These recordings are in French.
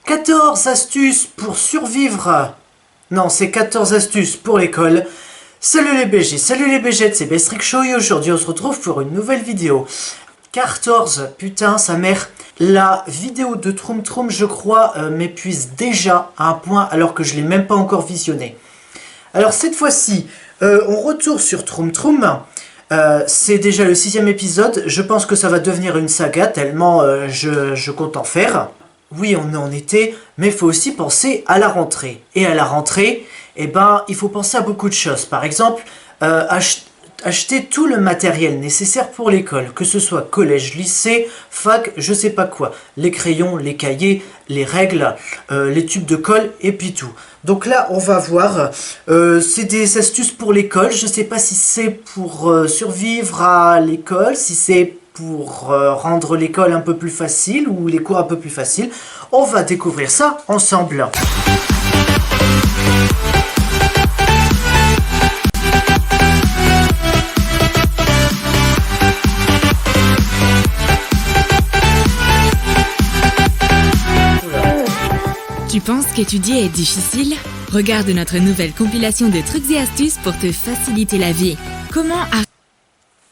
14 astuces pour survivre. Non, c'est 14 astuces pour l'école. Salut les BG, salut les BG, c'est Bestrick Show et aujourd'hui on se retrouve pour une nouvelle vidéo. 14, putain sa mère. La vidéo de Troum Troum, je crois, m'épuise déjà à un point alors que je ne l'ai même pas encore visionnée. Alors cette fois-ci, on retourne sur Troum Troum. C'est déjà le 6e épisode. Je pense que ça va devenir une saga tellement je compte en faire. Oui, on est en été, mais il faut aussi penser à la rentrée. Et à la rentrée, eh ben, il faut penser à beaucoup de choses. Par exemple, acheter tout le matériel nécessaire pour l'école, que ce soit collège, lycée, fac, je sais pas quoi. Les crayons, les cahiers, les règles, les tubes de colle et puis tout. Donc là, on va voir. C'est des astuces pour l'école. Je sais pas si c'est pour survivre à l'école, si c'est pour rendre l'école un peu plus facile ou les cours un peu plus faciles. On va découvrir ça ensemble. Tu penses qu'étudier est difficile? Regarde notre nouvelle compilation de trucs et astuces pour te faciliter la vie.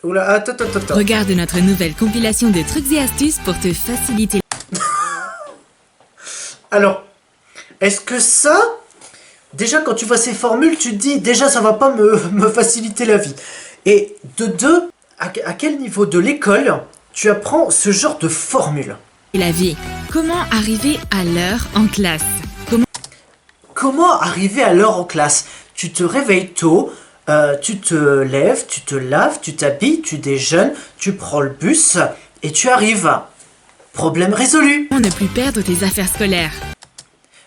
Oula, attends. Regarde notre nouvelle compilation de trucs et astuces pour te faciliter. Alors, est-ce que ça, déjà quand tu vois ces formules, tu te dis déjà ça va pas me faciliter la vie. Et de deux, à quel niveau de l'école tu apprends ce genre de formules? La vie. Comment arriver à l'heure en classe? Comment arriver à l'heure en classe? Tu te réveilles tôt, tu te lèves, tu te laves, tu t'habilles, tu déjeunes, tu prends le bus et tu arrives. Problème résolu. Comment ne plus perdre tes affaires scolaires?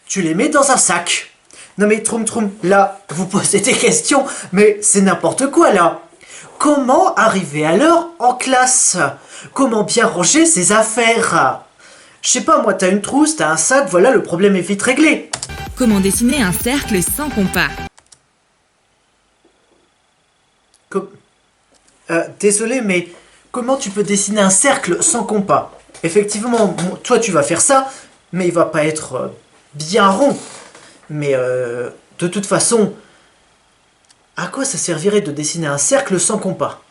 Tu les mets dans un sac. Non mais Troum Troum, là, vous posez des questions, mais c'est n'importe quoi là. Comment arriver à l'heure en classe? Comment bien ranger ses affaires? Je sais pas, moi, t'as une trousse, t'as un sac, voilà, le problème est vite réglé. Comment dessiner un cercle sans compas? Désolé, mais comment tu peux dessiner un cercle sans compas? Effectivement, toi, tu vas faire ça, mais il va pas être bien rond. Mais de toute façon, à quoi ça servirait de dessiner un cercle sans compas?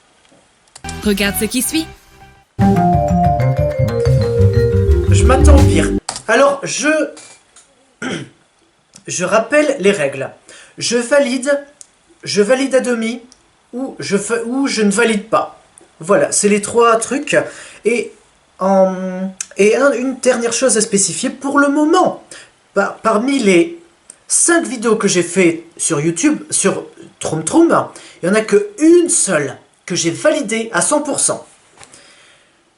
Regarde ce qui suit. Je m'attends au pire. Alors, je rappelle les règles. Je valide à demi, ou je ne valide pas. Voilà, c'est les trois trucs. Et une dernière chose à spécifier, pour le moment, parmi les 5 vidéos que j'ai fait sur YouTube, sur Troum Troum, il n'y en a qu'une seule que j'ai validée à 100%.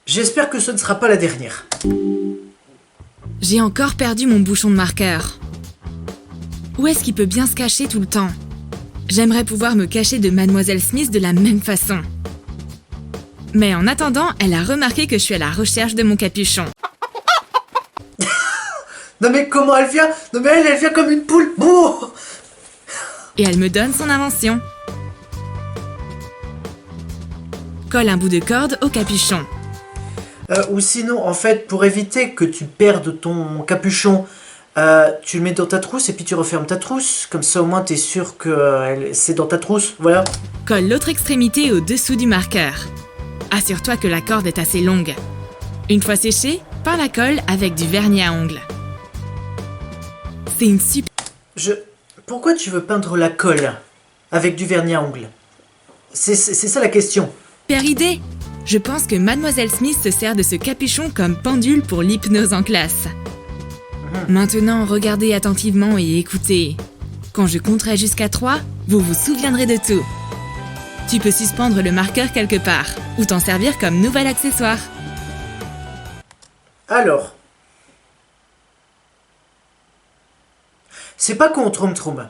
J'espère que ce ne sera pas la dernière. J'ai encore perdu mon bouchon de marqueur. Où est-ce qu'il peut bien se cacher tout le temps? J'aimerais pouvoir me cacher de Mademoiselle Smith de la même façon. Mais en attendant, elle a remarqué que je suis à la recherche de mon capuchon. Non mais comment elle vient? Non mais elle vient comme une poule. Oh. Et elle me donne son invention. Colle un bout de corde au capuchon. Ou sinon, en fait, pour éviter que tu perdes ton capuchon, tu le mets dans ta trousse et puis tu refermes ta trousse. Comme ça, au moins, tu es sûr que c'est dans ta trousse. Voilà. Colle l'autre extrémité au-dessous du marqueur. Assure-toi que la corde est assez longue. Une fois séchée, peins la colle avec du vernis à ongles. C'est une super... Pourquoi tu veux peindre la colle avec du vernis à ongles? C'est ça la question. Super idée! Je pense que Mademoiselle Smith se sert de ce capuchon comme pendule pour l'hypnose en classe. Maintenant, regardez attentivement et écoutez. Quand je compterai jusqu'à 3, vous vous souviendrez de tout. Tu peux suspendre le marqueur quelque part, ou t'en servir comme nouvel accessoire. Alors, c'est pas con, Troum Troum.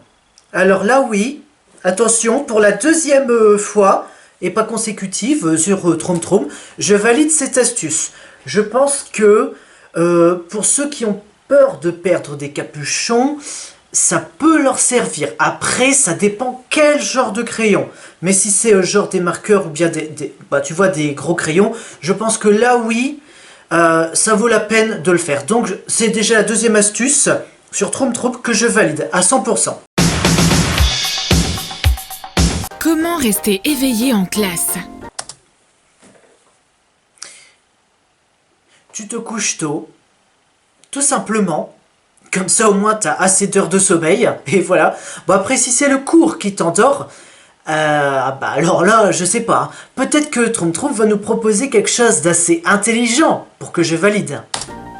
Alors là, oui, attention, pour la 2e fois, et pas consécutive sur Troum Troum, je valide cette astuce. Je pense que pour ceux qui ont peur de perdre des capuchons, ça peut leur servir. Après, ça dépend quel genre de crayon. Mais si c'est genre des marqueurs ou bien tu vois, des gros crayons, je pense que là, oui, ça vaut la peine de le faire. Donc c'est déjà la deuxième astuce sur Troom Troop que je valide à 100%. Comment rester éveillé en classe? Tu te couches tôt, tout simplement. Comme ça, au moins, tu as assez d'heures de sommeil. Et voilà. Bon, après, si c'est le cours qui t'endort, alors là, je sais pas. Peut-être que Troom Troop va nous proposer quelque chose d'assez intelligent pour que je valide.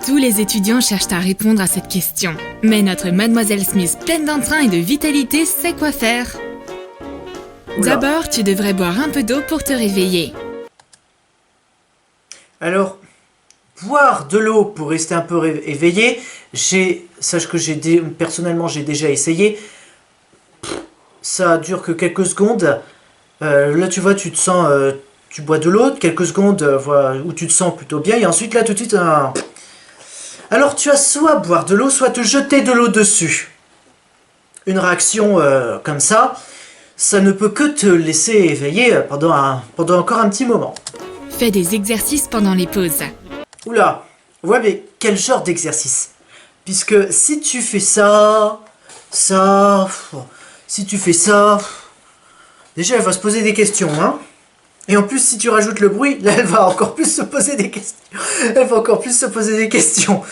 Tous les étudiants cherchent à répondre à cette question. Mais notre Mademoiselle Smith, pleine d'entrain et de vitalité, sait quoi faire. Oula. D'abord, tu devrais boire un peu d'eau pour te réveiller. Alors, boire de l'eau pour rester un peu éveillé, sache que personnellement j'ai déjà essayé. Ça dure que quelques secondes. Là tu vois, tu te sens, tu bois de l'eau, quelques secondes voilà, où tu te sens plutôt bien, et ensuite là tout de suite... Alors tu as soit boire de l'eau, soit te jeter de l'eau dessus. Une réaction comme ça ne peut que te laisser éveillé pendant encore un petit moment. Fais des exercices pendant les pauses. Oula, ouais, mais quel genre d'exercice? Puisque si tu fais ça, si tu fais ça, déjà elle va se poser des questions, hein. Et en plus, si tu rajoutes le bruit, là elle va encore plus se poser des questions. Elle va encore plus se poser des questions.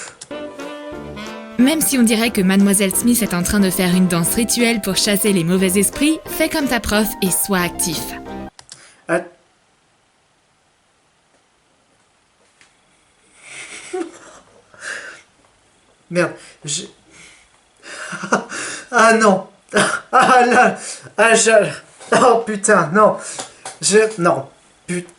Même si on dirait que Mademoiselle Smith est en train de faire une danse rituelle pour chasser les mauvais esprits, fais comme ta prof et sois actif. Merde, ah non. Ah là. Oh putain, non. Non.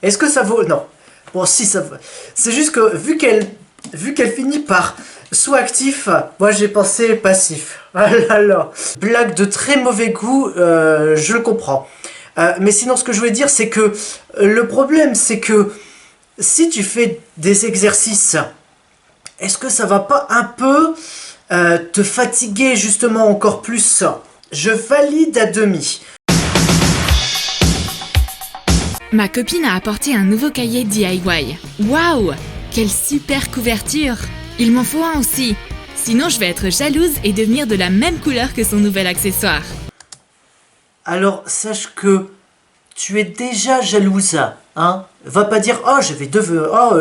Est-ce que ça vaut... Non. Bon, si, ça vaut... C'est juste que, vu qu'elle finit par soit actif, moi j'ai pensé passif. Ah là là. Blague de très mauvais goût, je le comprends. Mais sinon, ce que je voulais dire, c'est que le problème, c'est que si tu fais des exercices... Est-ce que ça va pas un peu te fatiguer justement encore plus? Je valide à demi. Ma copine a apporté un nouveau cahier DIY. Waouh! Quelle super couverture! Il m'en faut un aussi. Sinon, je vais être jalouse et devenir de la même couleur que son nouvel accessoire. Alors, sache que tu es déjà jalouse, hein? Va pas dire, oh, je vais devenir... Oh,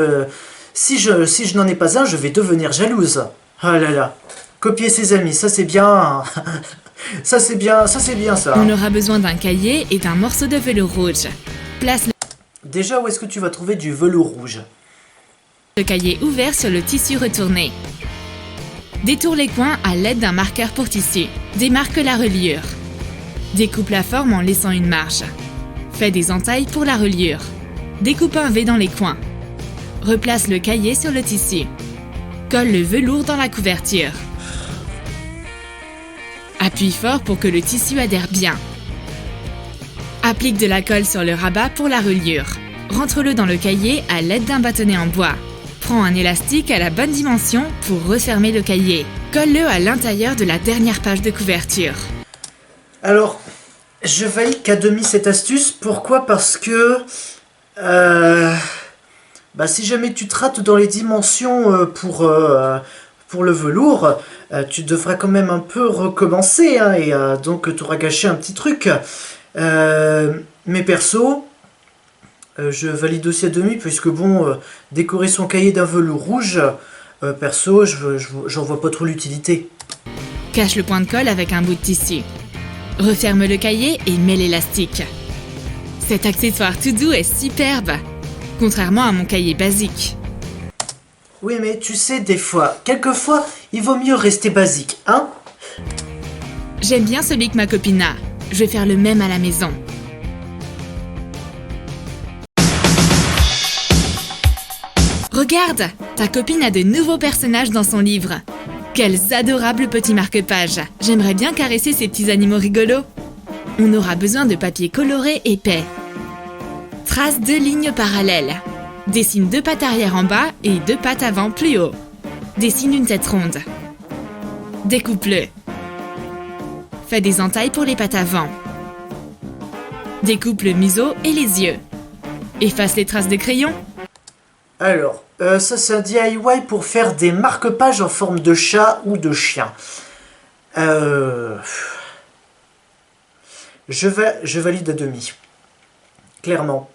si je n'en ai pas un, je vais devenir jalouse. Ah là là. Copier ses amis, ça c'est bien. Ça c'est bien ça. On aura besoin d'un cahier et d'un morceau de velours rouge. Place Déjà, où est-ce que tu vas trouver du velours rouge? le cahier ouvert sur le tissu retourné. Détourne les coins à l'aide d'un marqueur pour tissu. Démarque la reliure. Découpe la forme en laissant une marge. Fais des entailles pour la reliure. Découpe un V dans les coins. Replace le cahier sur le tissu. Colle le velours dans la couverture. Appuie fort pour que le tissu adhère bien. Applique de la colle sur le rabat pour la reliure. Rentre-le dans le cahier à l'aide d'un bâtonnet en bois. Prends un élastique à la bonne dimension pour refermer le cahier. Colle-le à l'intérieur de la dernière page de couverture. Alors, je valide qu'à demi cette astuce. Pourquoi? Parce que... si jamais tu te rates dans les dimensions pour le velours, tu devras quand même un peu recommencer, hein, et donc tu auras gâché un petit truc. Mais perso, je valide aussi à demi, puisque bon, décorer son cahier d'un velours rouge, perso, j'en vois pas trop l'utilité. Cache le point de colle avec un bout de tissu. Referme le cahier et mets l'élastique. Cet accessoire tout doux est superbe, contrairement à mon cahier basique. Oui, mais tu sais, quelquefois, il vaut mieux rester basique, hein? J'aime bien celui que ma copine a. Je vais faire le même à la maison. Regarde, ta copine a de nouveaux personnages dans son livre. Quels adorables petits marque-pages. J'aimerais bien caresser ces petits animaux rigolos. On aura besoin de papier coloré épais. Trace 2 lignes parallèles. Dessine 2 pattes arrière en bas et 2 pattes avant plus haut. Dessine une tête ronde. Découpe-le. Fais des entailles pour les pattes avant. Découpe le museau et les yeux. Efface les traces de crayon. Alors, Ça c'est un DIY pour faire des marque-pages en forme de chat ou de chien. Je valide à demi. Clairement.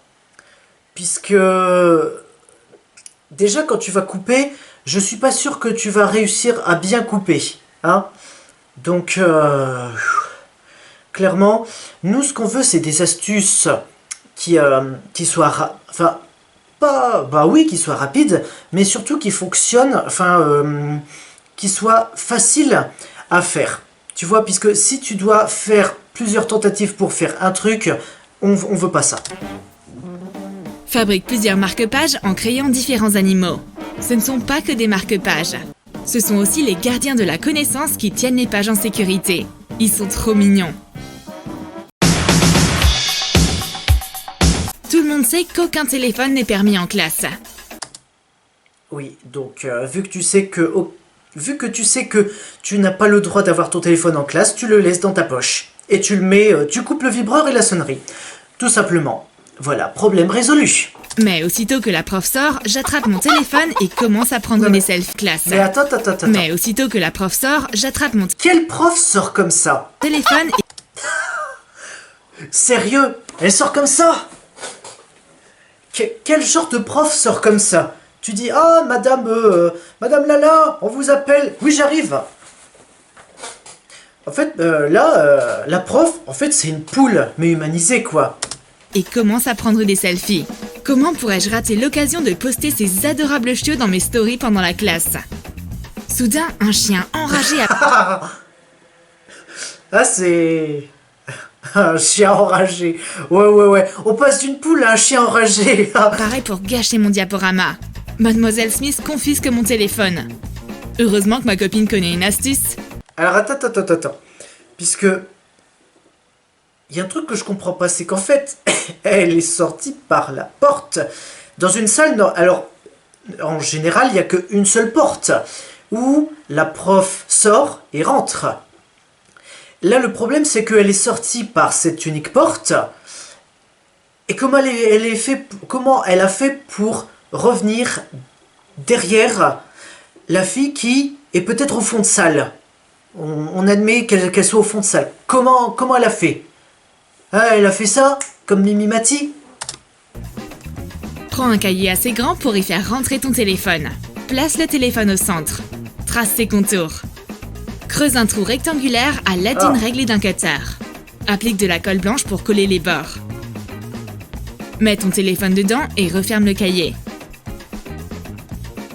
Puisque... Déjà quand tu vas couper, je suis pas sûr que tu vas réussir à bien couper. Hein? Donc... Clairement, nous ce qu'on veut c'est des astuces qui soient... Enfin... Bah oui, qui soit rapide, mais surtout qui fonctionne, qui soit facile à faire. Tu vois, puisque si tu dois faire plusieurs tentatives pour faire un truc, on veut pas ça. Fabrique plusieurs marque-pages en créant différents animaux. Ce ne sont pas que des marque-pages. Ce sont aussi les gardiens de la connaissance qui tiennent les pages en sécurité. Ils sont trop mignons. Tout le monde sait qu'aucun téléphone n'est permis en classe. Oui, donc vu que tu sais que tu n'as pas le droit d'avoir ton téléphone en classe, tu le laisses dans ta poche. Et tu le mets, tu coupes le vibreur et la sonnerie. Tout simplement. Voilà, problème résolu. Mais aussitôt que la prof sort, j'attrape mon téléphone et commence à prendre des selfies classe. Mais attends. Mais aussitôt que la prof sort, j'attrape mon Quel prof sort comme ça? téléphone et... Sérieux? Elle sort comme ça? Quel genre de prof sort comme ça? Tu dis, ah, madame Lala, on vous appelle. Oui, j'arrive. En fait, la prof, en fait, c'est une poule, mais humanisée, quoi. et commence à prendre des selfies. Comment pourrais-je rater l'occasion de poster ces adorables chiots dans mes stories pendant la classe? Soudain, un chien enragé a... Ah, c'est... un chien enragé. Ouais. On passe d'une poule à un chien enragé. apparaît pour gâcher mon diaporama. Mademoiselle Smith confisque mon téléphone. Heureusement que ma copine connaît une astuce. Alors, attends. Puisque... il y a un truc que je comprends pas, c'est qu'en fait, elle est sortie par la porte. Dans une salle... Non, alors, en général, il n'y a qu'une seule porte. Où la prof sort et rentre. Là, le problème, c'est qu'elle est sortie par cette unique porte. Et comment comment elle a fait pour revenir derrière la fille qui est peut-être au fond de salle. On admet qu'elle soit au fond de salle. Comment elle a fait? Ah, elle a fait ça comme Mimi Mati? Prends un cahier assez grand pour y faire rentrer ton téléphone. Place le téléphone au centre. Trace ses contours. Creuse un trou rectangulaire à l'aide d'une règle et d'un cutter. Applique de la colle blanche pour coller les bords. Mets ton téléphone dedans et referme le cahier.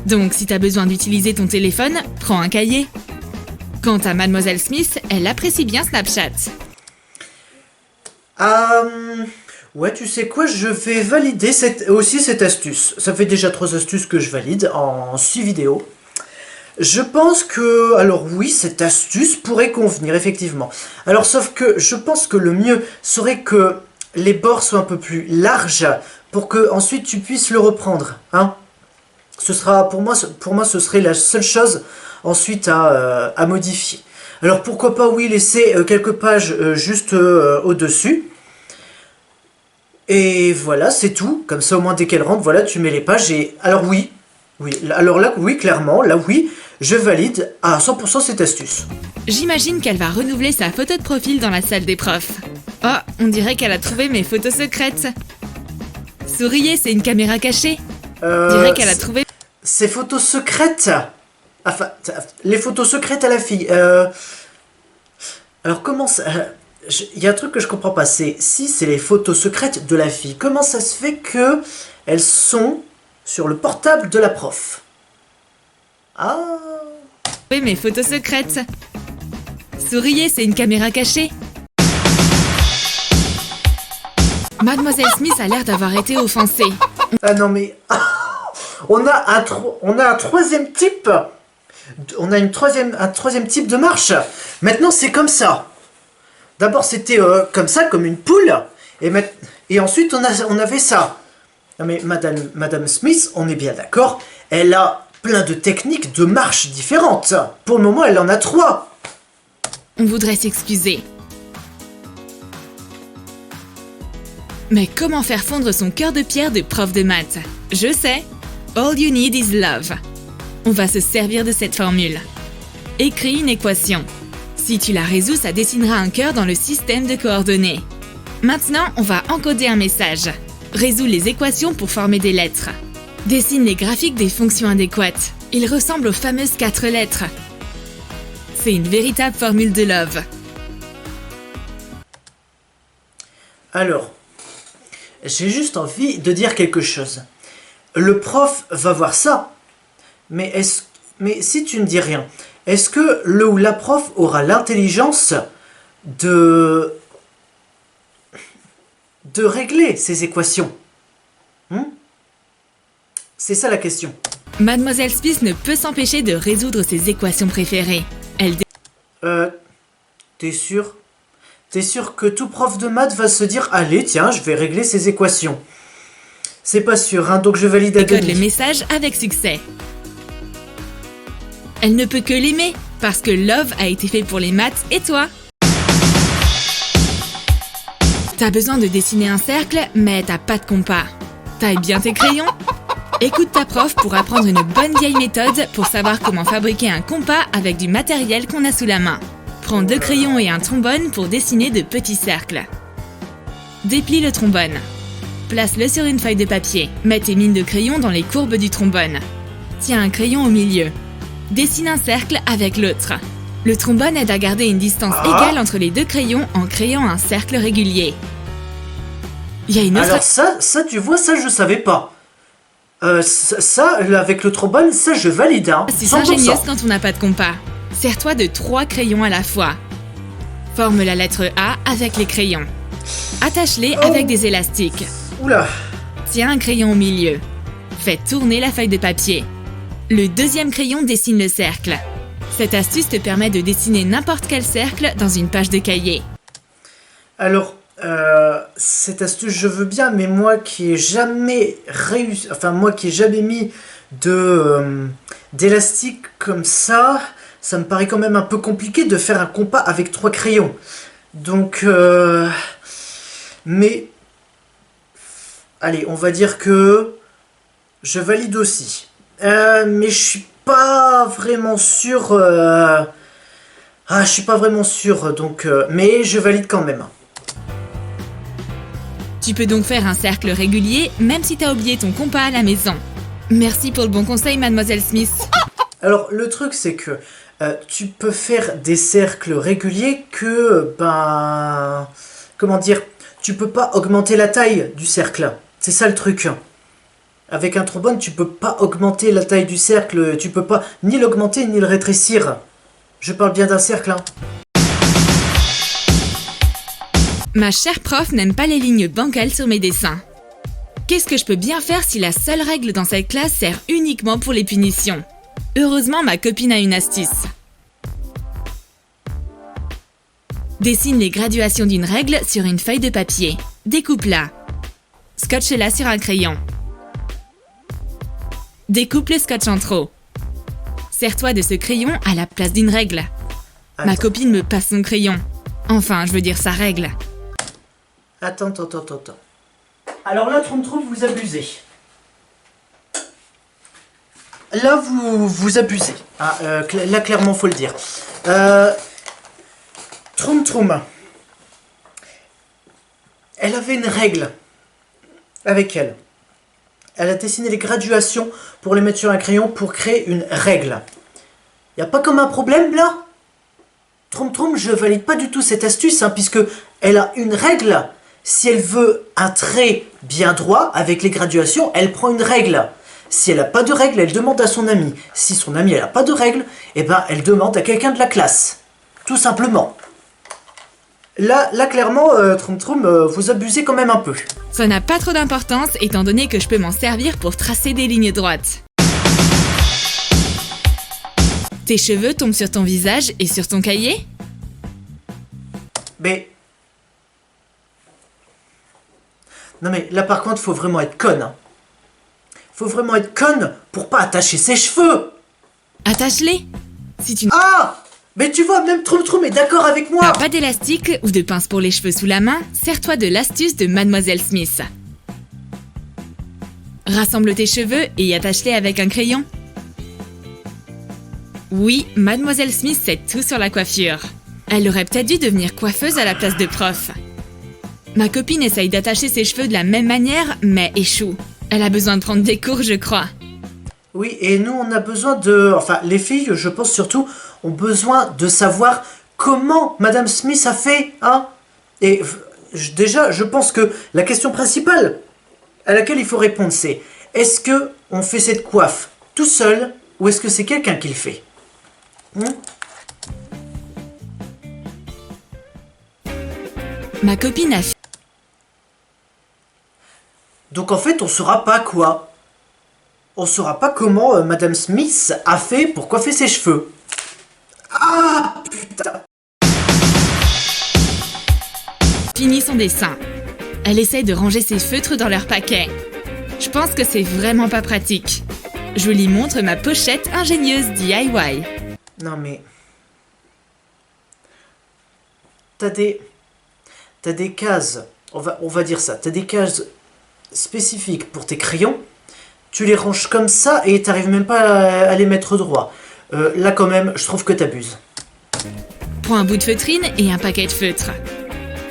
Donc, si t'as besoin d'utiliser ton téléphone, prends un cahier. Quant à Mademoiselle Smith, elle apprécie bien Snapchat. Ouais, tu sais quoi, je vais valider cette astuce. Ça fait déjà 3 astuces que je valide en 6 vidéos. Je pense que, alors oui, cette astuce pourrait convenir, effectivement. Alors, sauf que je pense que le mieux serait que les bords soient un peu plus larges pour que ensuite tu puisses le reprendre, hein. Ce sera, pour moi, ce serait la seule chose ensuite à modifier. Alors, pourquoi pas, oui, laisser quelques pages juste au-dessus. Et voilà, c'est tout. Comme ça, au moins, dès qu'elle rentre, voilà, tu mets les pages et... Alors oui, alors là, oui, clairement, là, oui, je valide à 100% cette astuce. J'imagine qu'elle va renouveler sa photo de profil dans la salle des profs. Oh, on dirait qu'elle a trouvé mes photos secrètes. Souriez, c'est une caméra cachée. On dirait qu'elle a trouvé... Ces photos secrètes... Enfin, les photos secrètes à la fille. Alors, comment ça... Il y a un truc que je comprends pas, c'est si c'est les photos secrètes de la fille, comment ça se fait que elles sont sur le portable de la prof? Ah. Oui, mes photos secrètes. Souriez, c'est une caméra cachée. Mademoiselle Smith a l'air d'avoir été offensée. Ah non mais... on a un troisième type. On a un troisième type de marche. Maintenant c'est comme ça. D'abord c'était comme ça, comme une poule. Et ensuite on avait ça. Non mais Madame Smith, on est bien d'accord, elle a plein de techniques de marche différentes. Pour le moment, elle en a 3. On voudrait s'excuser. Mais comment faire fondre son cœur de pierre de prof de maths? Je sais. All you need is love. On va se servir de cette formule. Écris une équation. Si tu la résous, ça dessinera un cœur dans le système de coordonnées. Maintenant, on va encoder un message. Résous les équations pour former des lettres. Dessine les graphiques des fonctions adéquates. Ils ressemblent aux fameuses 4 lettres. C'est une véritable formule de love. Alors, j'ai juste envie de dire quelque chose. Le prof va voir ça, mais si tu ne dis rien, est-ce que le ou la prof aura l'intelligence de régler ces équations? C'est ça la question. Mademoiselle Smith ne peut s'empêcher de résoudre ses équations préférées. T'es sûr? T'es sûr que tout prof de maths va se dire « Allez, tiens, je vais régler ces équations ». C'est pas sûr, hein, donc je valide à décode demi. le message avec succès. Elle ne peut que l'aimer, parce que Love a été fait pour les maths et toi. T'as besoin de dessiner un cercle, mais t'as pas de compas. Taille bien tes crayons. Écoute ta prof pour apprendre une bonne vieille méthode pour savoir comment fabriquer un compas avec du matériel qu'on a sous la main. Prends 2 crayons et un trombone pour dessiner de petits cercles. Déplie le trombone. Place-le sur une feuille de papier. Mets tes mines de crayon dans les courbes du trombone. Tiens un crayon au milieu. Dessine un cercle avec l'autre. Le trombone aide à garder une distance égale entre les 2 crayons en créant un cercle régulier. Il y a une autre... Alors ça tu vois, ça je savais pas. Ça, avec le trombone, ça je valide, hein. C'est ingénieuse quand on n'a pas de compas. Sers-toi de 3 crayons à la fois. Forme la lettre A avec les crayons. Attache-les avec des élastiques. Oula. Tiens un crayon au milieu. Fais tourner la feuille de papier. Le deuxième crayon dessine le cercle. Cette astuce te permet de dessiner n'importe quel cercle dans une page de cahier. Alors, cette astuce je veux bien, mais moi qui ai jamais réussi, enfin moi qui ai jamais mis d'élastique comme ça me paraît quand même un peu compliqué de faire un compas avec 3 crayons. Donc, mais, allez, on va dire que je valide aussi. Mais je suis pas vraiment sûr. Je suis pas vraiment sûr, donc, mais je valide quand même. Tu peux donc faire un cercle régulier, même si t'as oublié ton compas à la maison. Merci pour le bon conseil, Mademoiselle Smith. Alors, le truc, c'est que tu peux faire des cercles réguliers que, comment dire, tu peux pas augmenter la taille du cercle. C'est ça le truc. Avec un trombone, tu peux pas augmenter la taille du cercle, tu peux pas ni l'augmenter ni le rétrécir. Je parle bien d'un cercle, hein. Ma chère prof n'aime pas les lignes bancales sur mes dessins. Qu'est-ce que je peux bien faire si la seule règle dans cette classe sert uniquement pour les punitions? Heureusement, ma copine a une astuce. Dessine les graduations d'une règle sur une feuille de papier. Découpe-la. Scotche-la sur un crayon. Découpe le scotch en trop. Sers-toi de ce crayon à la place d'une règle. Ma copine me passe son crayon. Enfin, je veux dire sa règle. Attends. Alors là, Troum, vous abusez. Là, vous abusez. Là, clairement, faut le dire. Troum. Elle avait une règle avec elle. Elle a dessiné les graduations pour les mettre sur un crayon pour créer une règle. Y a pas comme un problème, là? Troum, je valide pas du tout cette astuce, hein, puisque elle a une règle. Si elle veut un trait bien droit avec les graduations, elle prend une règle. Si elle n'a pas de règle, elle demande à son ami. Si son ami n'a pas de règle, eh ben, elle demande à quelqu'un de la classe. Tout simplement. Là clairement, Troum, vous abusez quand même un peu. Ça n'a pas trop d'importance étant donné que je peux m'en servir pour tracer des lignes droites. Tes cheveux tombent sur ton visage et sur ton cahier? Mais... Non mais là par contre, faut vraiment être conne. Hein. Faut vraiment être conne pour pas attacher ses cheveux. Attache-les. Si tu mais tu vois, même Troum est d'accord avec moi. T'as pas d'élastique ou de pince pour les cheveux sous la main, sers-toi de l'astuce de Mademoiselle Smith. Rassemble tes cheveux et attache-les avec un crayon. Oui, Mademoiselle Smith sait tout sur la coiffure. Elle aurait peut-être dû devenir coiffeuse à la place de prof. Ma copine essaye d'attacher ses cheveux de la même manière, mais échoue. Elle a besoin de prendre des cours, je crois. Oui, et nous, on a besoin de... Enfin, les filles, je pense surtout, ont besoin de savoir comment Madame Smith a fait, hein. Et déjà, je pense que la question principale à laquelle il faut répondre, c'est est-ce que on fait cette coiffe tout seul ou est-ce que c'est quelqu'un qui le fait? Ma copine a... Donc en fait, on saura pas quoi. On saura pas comment Madame Smith a fait pour coiffer ses cheveux. Ah putain! Fini son dessin. Elle essaye de ranger ses feutres dans leur paquet. Je pense que c'est vraiment pas pratique. Je lui montre ma pochette ingénieuse DIY. Non mais... T'as des cases, on va dire ça, t'as des cases spécifiques pour tes crayons, tu les ranges comme ça et t'arrives même pas à les mettre droit. Là quand même, je trouve que t'abuses. Prends un bout de feutrine et un paquet de feutre.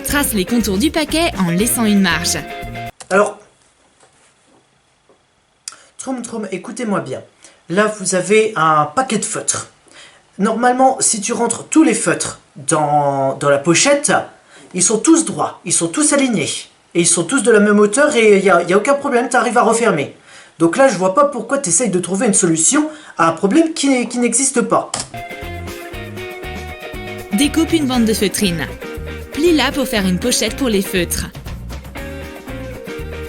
Trace les contours du paquet en laissant une marge. Alors, Troum, écoutez-moi bien. Là, vous avez un paquet de feutres. Normalement, si tu rentres tous les feutres dans la pochette, ils sont tous droits, ils sont tous alignés. Et ils sont tous de la même hauteur et il n'y a aucun problème, tu arrives à refermer. Donc là, je vois pas pourquoi tu essayes de trouver une solution à un problème qui n'existe pas. Découpe une bande de feutrine. Plie-la pour faire une pochette pour les feutres.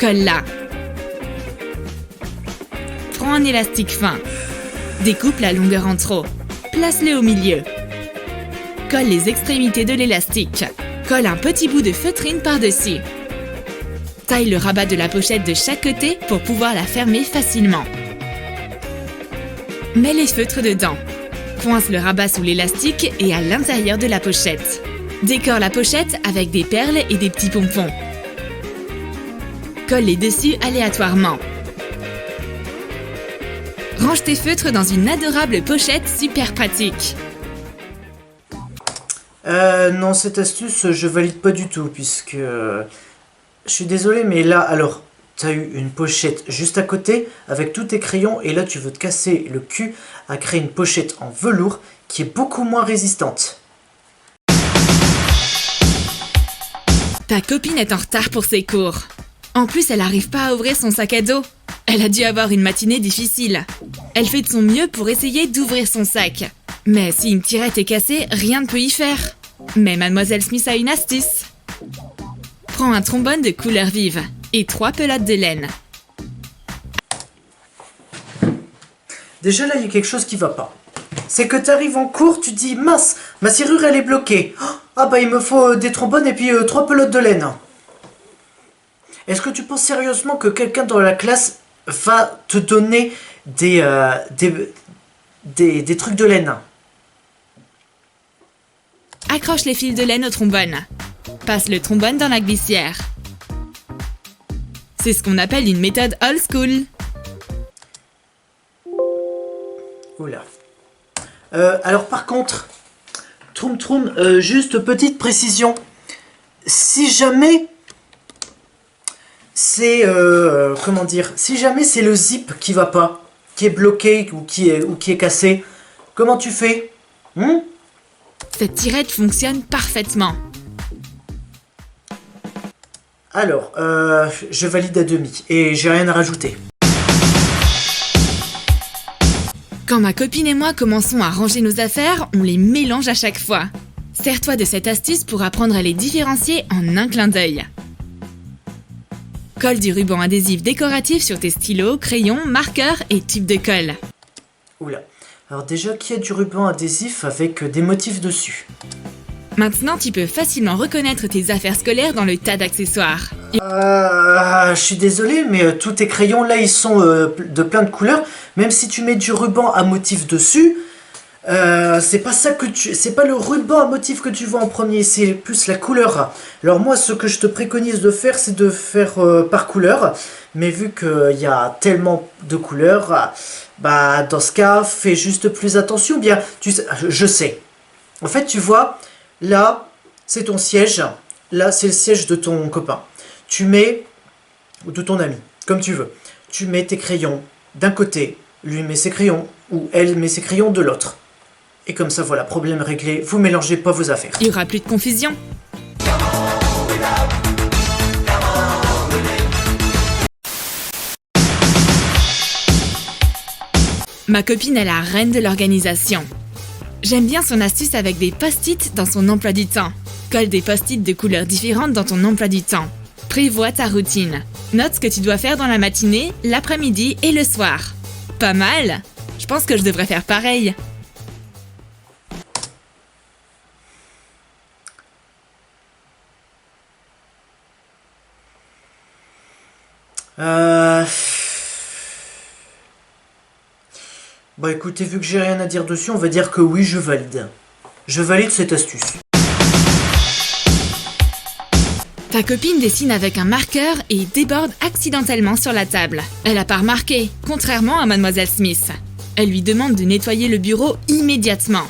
Colle-la. Prends un élastique fin. Découpe la longueur en trop. Place-le au milieu. Colle les extrémités de l'élastique. Colle un petit bout de feutrine par-dessus. Taille le rabat de la pochette de chaque côté pour pouvoir la fermer facilement. Mets les feutres dedans. Coince le rabat sous l'élastique et à l'intérieur de la pochette. Décore la pochette avec des perles et des petits pompons. Colle les dessus aléatoirement. Range tes feutres dans une adorable pochette super pratique. Non, cette astuce, je valide pas du tout, puisque... je suis désolé, mais là, alors, t'as eu une pochette juste à côté, avec tous tes crayons, et là, tu veux te casser le cul à créer une pochette en velours, qui est beaucoup moins résistante. Ta copine est en retard pour ses cours. En plus, elle n'arrive pas à ouvrir son sac à dos. Elle a dû avoir une matinée difficile. Elle fait de son mieux pour essayer d'ouvrir son sac. Mais si une tirette est cassée, rien ne peut y faire. Mais Mademoiselle Smith a une astuce. Prends un trombone de couleur vive et 3 pelotes de laine. Déjà, là, il y a quelque chose qui va pas. C'est que tu arrives en cours, tu te dis, mince, ma serrure, elle est bloquée. Ah bah, il me faut des trombones et puis 3 pelotes de laine. Est-ce que tu penses sérieusement que quelqu'un dans la classe va te donner des trucs de laine? Accroche les fils de laine au trombone. Passe le trombone dans la glissière. C'est ce qu'on appelle une méthode old school. Oula. Alors par contre, Troum, juste petite précision. Si jamais c'est comment dire, si jamais c'est le zip qui va pas, qui est bloqué ou qui est cassé, comment tu fais? Cette tirette fonctionne parfaitement. Alors, je valide à demi et j'ai rien à rajouter. Quand ma copine et moi commençons à ranger nos affaires, on les mélange à chaque fois. Sers-toi de cette astuce pour apprendre à les différencier en un clin d'œil. Colle du ruban adhésif décoratif sur tes stylos, crayons, marqueurs et tubes de colle. Oula. Alors déjà, qu'il y a du ruban adhésif avec des motifs dessus. Maintenant, tu peux facilement reconnaître tes affaires scolaires dans le tas d'accessoires. Je suis désolé, mais tous tes crayons là, ils sont de plein de couleurs. Même si tu mets du ruban à motif dessus, c'est pas ça que c'est pas le ruban à motif que tu vois en premier, c'est plus la couleur. Alors moi, ce que je te préconise de faire, c'est de faire par couleur. Mais vu qu'il y a tellement de couleurs, bah dans ce cas, fais juste plus attention. Bien, je sais. En fait, tu vois, là, c'est ton siège. Là, c'est le siège de ton copain. Tu mets, ou de ton ami, comme tu veux. Tu mets tes crayons d'un côté, lui met ses crayons, ou elle met ses crayons de l'autre. Et comme ça, voilà, problème réglé, vous mélangez pas vos affaires. Il y aura plus de confusion. Ma copine est la reine de l'organisation. J'aime bien son astuce avec des post-it dans son emploi du temps. Colle des post-it de couleurs différentes dans ton emploi du temps. Prévois ta routine. Note ce que tu dois faire dans la matinée, l'après-midi et le soir. Pas mal? Je pense que je devrais faire pareil. Bah écoutez, vu que j'ai rien à dire dessus, on va dire que oui, je valide. Je valide cette astuce. Ta copine dessine avec un marqueur et déborde accidentellement sur la table. Elle a pas remarqué, contrairement à Mademoiselle Smith. Elle lui demande de nettoyer le bureau immédiatement.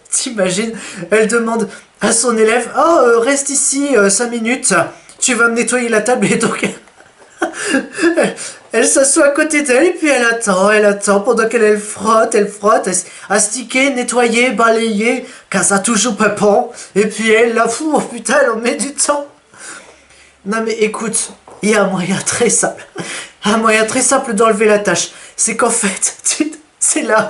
T'imagines, elle demande à son élève « Oh, reste ici 5 minutes, tu vas me nettoyer la table » et donc... elle s'assoit à côté d'elle et puis elle attend pendant qu'elle frotte, astiquer, nettoyer, balayer, car ça toujours pépon. Et puis elle, la fou, oh putain, elle en met du temps. Non mais écoute, il y a un moyen très simple. Un moyen très simple d'enlever la tâche. C'est qu'en fait, c'est la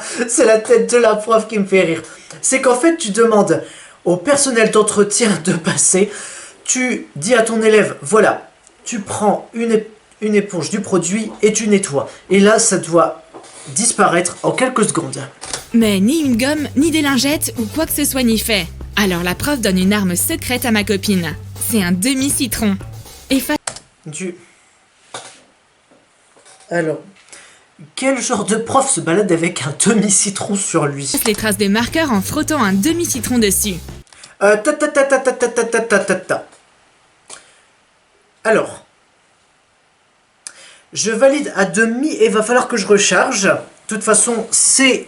tête de la prof qui me fait rire. C'est qu'en fait, tu demandes au personnel d'entretien de passer. Tu dis à ton élève, voilà, tu prends une éponge du produit et tu nettoies. Et là, ça doit disparaître en quelques secondes. Mais ni une gomme, ni des lingettes ou quoi que ce soit n'y fait. Alors la prof donne une arme secrète à ma copine. C'est un demi-citron. Alors, quel genre de prof se balade avec un demi-citron sur lui? Passe les traces de marqueur en frottant un demi-citron dessus. Alors, je valide à demi et va falloir que je recharge. De toute façon, c'est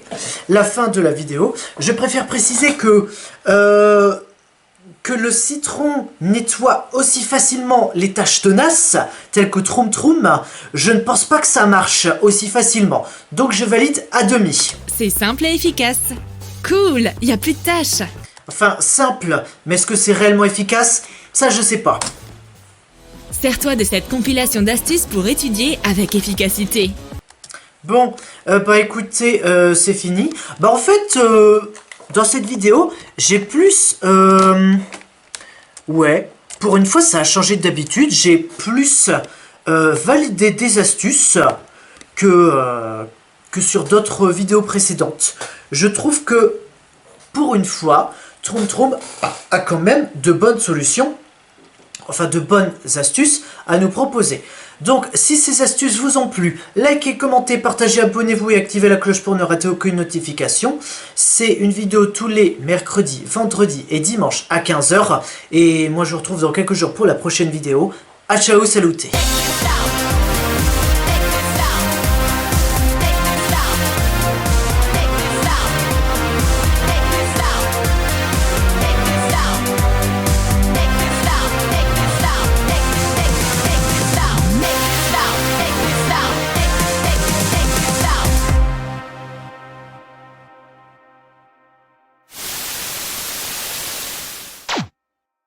la fin de la vidéo. Je préfère préciser que le citron nettoie aussi facilement les taches tenaces, telles que Troum Troum. Je ne pense pas que ça marche aussi facilement. Donc je valide à demi. C'est simple et efficace. Cool, y a plus de tâches. Enfin, simple, mais est-ce que c'est réellement efficace? Ça, je sais pas. Sers-toi de cette compilation d'astuces pour étudier avec efficacité. Bon, bah écoutez, c'est fini. Bah en fait, dans cette vidéo, j'ai plus... ouais, pour une fois, ça a changé d'habitude. J'ai plus validé des astuces que sur d'autres vidéos précédentes. Je trouve que, pour une fois, Troum Troum a quand même de bonnes solutions, enfin de bonnes astuces à nous proposer. Donc, si ces astuces vous ont plu, likez, commentez, partagez, abonnez-vous et activez la cloche pour ne rater aucune notification. C'est une vidéo tous les mercredis, vendredis et dimanches à 15 h. Et moi, je vous retrouve dans quelques jours pour la prochaine vidéo. A ciao, saluté!